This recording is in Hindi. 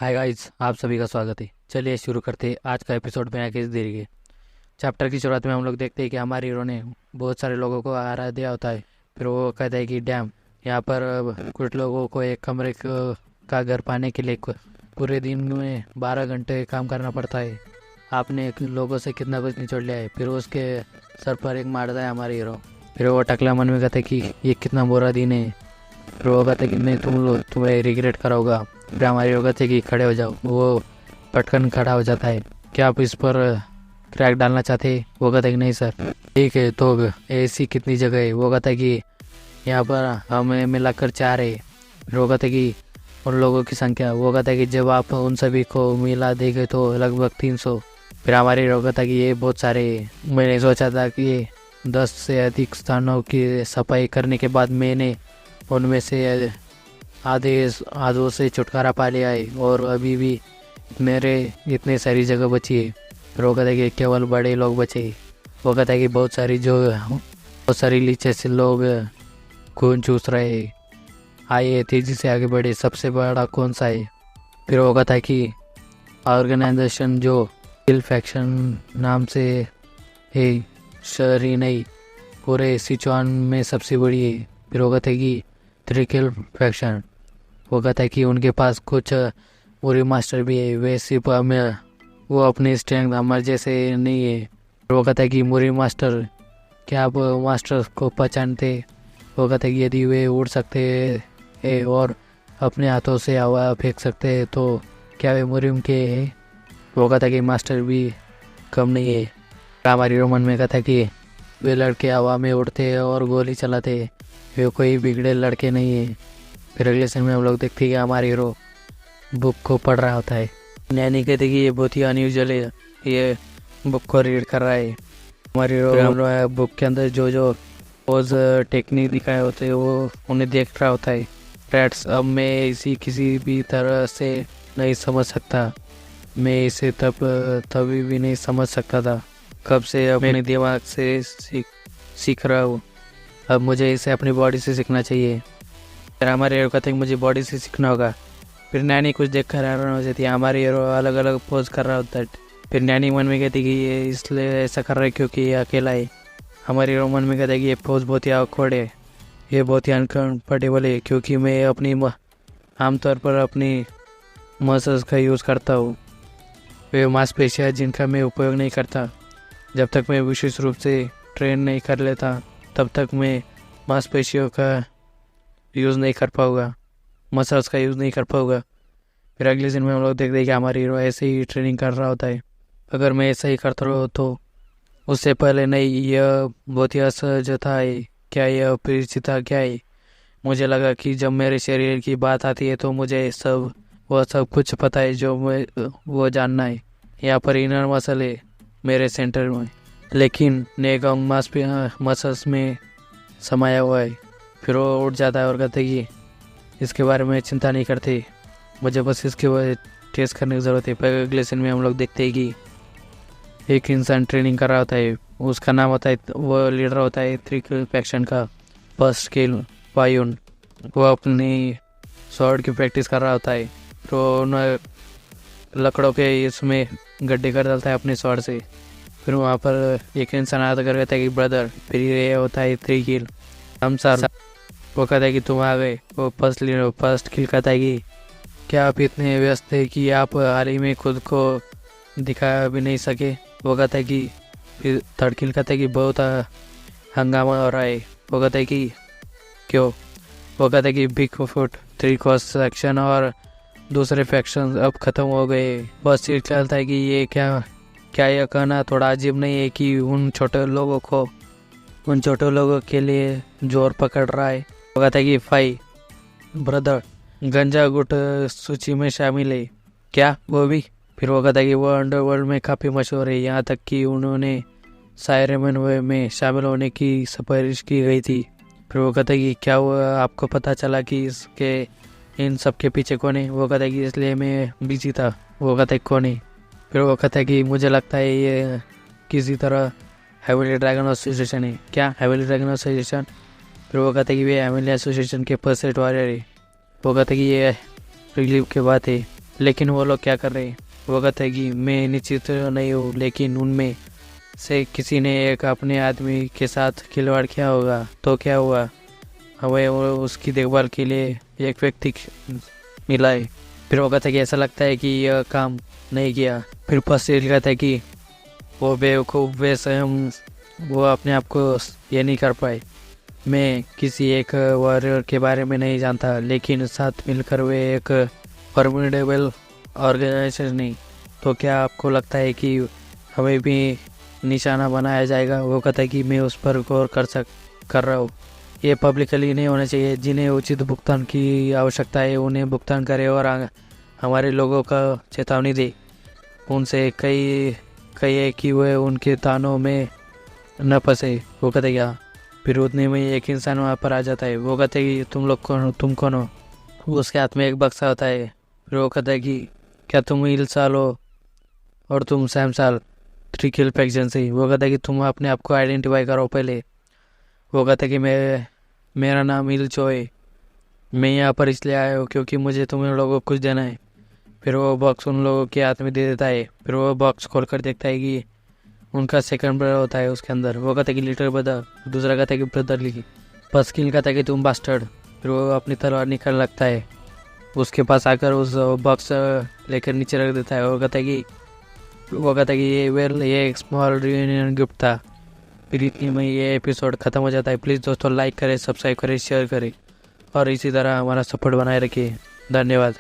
हाय गाइस, आप सभी का स्वागत है। चलिए शुरू करते हैं आज का एपिसोड बिना किसी देरी के। चैप्टर की शुरुआत में हम लोग देखते हैं कि हमारे हीरो ने बहुत सारे लोगों को आरा दिया होता है। फिर वो कहता है कि डैम, यहाँ पर कुछ लोगों को एक कमरे का घर पाने के लिए पूरे दिन में 12 घंटे काम करना पड़ता है। आपने लोगों से कितना कुछ निचोड़ लिया है। फिर उसके सर पर एक मारता है हमारे हीरो। फिर वो टकला मन में कहता है कि ये कितना बुरा दिन है। फिर वो कहता है कि नहीं, तुम्हें रिग्रेट करोगा। फिर हमारे हीरो कहते हैं कि खड़े हो जाओ। वो पटकन खड़ा हो जाता है। क्या आप इस पर क्रैक डालना चाहते हैं? वो कहता है कि नहीं सर। ठीक है, तो ऐसी कितनी जगह है? वो कहता है कि यहाँ पर हमें मिलाकर 4 है। फिर वो कहता है कि उन लोगों की संख्या। वो कहता है कि जब आप उन सभी को मिला देंगे तो लगभग 300। फिर हमारे हीरो कहता है कि ये बहुत सारे हैं। मैंने सोचा था कि 10 से अधिक स्थानों की सफाई करने के बाद मैंने उनमें से आधों से छुटकारा पा लिया है और अभी भी मेरे इतने सारी जगह बची है। फिर वो कहता है कि केवल बड़े लोग बचे। वो कहता है कि बहुत सारी लीचे से लोग खून चूस रहे हैं। आइए तेजी से आगे बढ़े, सबसे बड़ा कौन सा है? फिर वो कहता है कि ऑर्गेनाइजेशन जो किल फैक्शन नाम से है, शहर ही नहीं पूरे सिचुआन में सबसे बड़ी है। फिर वो कहता है कि त्रिकिल फैक्शन। वो कहता है कि उनके पास कुछ मुरी मास्टर भी है। वे सिर्फ हमें वो अपनी स्ट्रेंथ हमारे जैसे नहीं है। वो कहता है कि मुरी मास्टर, क्या आप मास्टर को पहचानते? वो कहता है कि यदि वे उड़ सकते हैं और अपने हाथों से हवा फेंक सकते हैं तो क्या वे मुरिम के हैं? वो कहता है कि मास्टर भी कम नहीं है। हमारी रोमन में कहता है कि वे लड़के हवा में उड़ते और गोली चलाते। वे कोई बिगड़े लड़के नहीं है। फिर अगले सीन में हम लोग देखते हैं कि हमारे हीरो बुक को पढ़ रहा होता है। नैनी कहते कि ये बहुत ही अनयूजुअल है, ये बुक को रीड कर रहा है। हमारे हीरो बुक के अंदर जो जो पोज टेक्निक दिखाए होते हैं वो उन्हें देख रहा होता है। फ्रेंड्स, अब मैं इसी किसी भी तरह से नहीं समझ सकता। मैं इसे तभी भी नहीं समझ सकता था। कब से अपने दिमाग से सीख रहा हूँ। अब मुझे इसे अपनी बॉडी से सीखना चाहिए। फिर हमारे हीरो कहते हैं कि मुझे बॉडी से सीखना होगा। फिर नैनी कुछ देख कर हैरान हो जाती है। हमारे हीरो अलग अलग पोज कर रहा होता है। फिर नैनी मन में कहती है कि ये इसलिए ऐसा कर रहा है क्योंकि ये अकेला है। हमारे हीरो मन में कहता है कि ये पोज बहुत ही awkward है, ये बहुत ही अनकम्फर्टेबल है क्योंकि मैं आमतौर पर अपनी मसल्स का यूज़ करता हूँ। वे मांसपेशियाँ जिनका मैं उपयोग नहीं करता। जब तक मैं विशेष रूप से ट्रेन नहीं कर लेता तब तक मैं मांसपेशियों का यूज़ नहीं कर पाऊँगा, मसल्स का यूज़ नहीं कर पाऊँगा। फिर अगले दिन में हम लोग देखते हैं कि हमारी हीरो ऐसे ही ट्रेनिंग कर रहा होता है। अगर मैं ऐसा ही करता रहा तो उससे पहले नहीं, यह बहुत ही असहज था। क्या यह परिचिता क्या है? मुझे लगा कि जब मेरे शरीर की बात आती है तो मुझे वह सब कुछ पता है जो वो जानना है। यहाँ पर इनर मसल है मेरे सेंटर में, लेकिन नेगोंग मसल्स में समाया हुआ है। फिर वो उठ जाता है और कहते कि इसके बारे में चिंता नहीं करते, मुझे बस इसके बारे टेस्ट करने की ज़रूरत है। पर अगले सीन में हम लोग देखते हैं कि एक इंसान ट्रेनिंग कर रहा होता है। उसका नाम होता है, वो लीडर होता है त्रिकिल फैक्शन का, फर्स्ट किल पायुन। वो अपनी स्वॉर्ड की प्रैक्टिस कर रहा होता है। तो लकड़ों के इसमें गड्ढे कर डालता है अपने स्वॉर्ड से। फिर वहाँ पर एक इंसान आता कर कहता है कि ब्रदर। फिर ये होता है त्रिकिल। हम सर। वो कहता है कि तुम आ गए। वो फर्स्ट किल कहता है कि क्या आप इतने व्यस्त थे कि आप हाल ही में खुद को दिखा भी नहीं सके? वो कहता है कि फिर थर्ड किल कहता है कि बहुत हंगामा हो रहा है। वो कहता है कि क्यों? वो कहता है कि बिग फुट 3 क्रॉस सेक्शन और दूसरे फैक्शन अब ख़त्म हो गए। बस ये चलता है कि ये क्या यह कहना थोड़ा अजीब नहीं है कि उन छोटे लोगों के लिए जोर पकड़ रहा है? वो कहता है कि फाई ब्रदर, गंजा गुट सूची में शामिल है क्या वो भी? फिर वो कहता है कि वो अंडरवर्ल्ड में काफ़ी मशहूर है, यहाँ तक कि उन्होंने सायरमन में शामिल होने की सिफारिश की गई थी। फिर वो कहता है कि क्या वो आपको पता चला कि इन सब के पीछे कौन है? वो कहता है कि इसलिए मैं बिजी था। वो कहता है कौन है? फिर वो कहता है कि मुझे लगता है ये किसी तरह हेवली ड्रैगन एसोसिएशन है। क्या हेवली ड्रैगन एसोसिएशन? फिर वो कहता है कि वे हेवली एसोसिएशन के फर्स्ट वॉरियर है। वो कहता है कि ये रिलीव के बात है। लेकिन वो लोग क्या कर रहे हैं, वो कहते हैं कि मैं निश्चित नहीं हूँ, लेकिन उनमें से किसी ने एक अपने आदमी के साथ खिलवाड़ किया होगा। तो क्या हुआ, हमें वो उसकी देखभाल के लिए एक व्यक्ति मिला है। फिर वो कहता है कि ऐसा लगता है कि यह काम नहीं किया। फिर पसील कहता है कि वो बेवकूफ़ वे स्वयं वो अपने आप को ये नहीं कर पाए। मैं किसी एक वॉरियर के बारे में नहीं जानता, लेकिन साथ मिलकर वे एक फॉर्मिडेबल ऑर्गेनाइजेशन नहीं। तो क्या आपको लगता है कि हमें भी निशाना बनाया जाएगा? वो कहता है कि मैं उस पर गौर कर रहा हूँ। ये पब्लिकली नहीं होना चाहिए। जिन्हें उचित भुगतान की आवश्यकता है उन्हें भुगतान करें और हमारे लोगों का चेतावनी दे। उनसे कहिए कि वे उनके तानों में न फंसे। वो कहते क्या? फिर उतने में एक इंसान वहाँ पर आ जाता है। वो कहते कि तुम कौन हो? उसके हाथ में एक बक्सा होता है। फिर वो कहता है कि क्या तुम इल्साल हो और तुम सैमसाल ट्रिकल फैक्शन से? वो कहता है कि तुम अपने आप को आइडेंटिफाई करो पहले। वो कहता है कि मेरा नाम इल्चो है, मैं यहाँ पर इसलिए आया हूँ क्योंकि मुझे तुम लोगों को कुछ देना है। फिर वो बॉक्स उन लोगों के हाथ में दे देता है। फिर वो बॉक्स खोल कर देखता है कि उनका सेकंड ब्रदर होता है उसके अंदर। वो कहता है कि लिटिल ब्रदर, दूसरा कहता है कि ब्रदर लिखी। पस्किल कहता है कि तुम बास्टर्ड। फिर वो अपनी तलवार निकल लगता है, उसके पास आकर उस बॉक्स लेकर नीचे रख देता है। वो कहता है कि ये एक स्मॉल रियूनियन गिफ्ट था। फिर इतनी में ये एपिसोड ख़त्म हो जाता है। प्लीज़ दोस्तों लाइक करें, सब्सक्राइब करें, शेयर करें और इसी तरह हमारा सपोर्ट बनाए रखिए। धन्यवाद।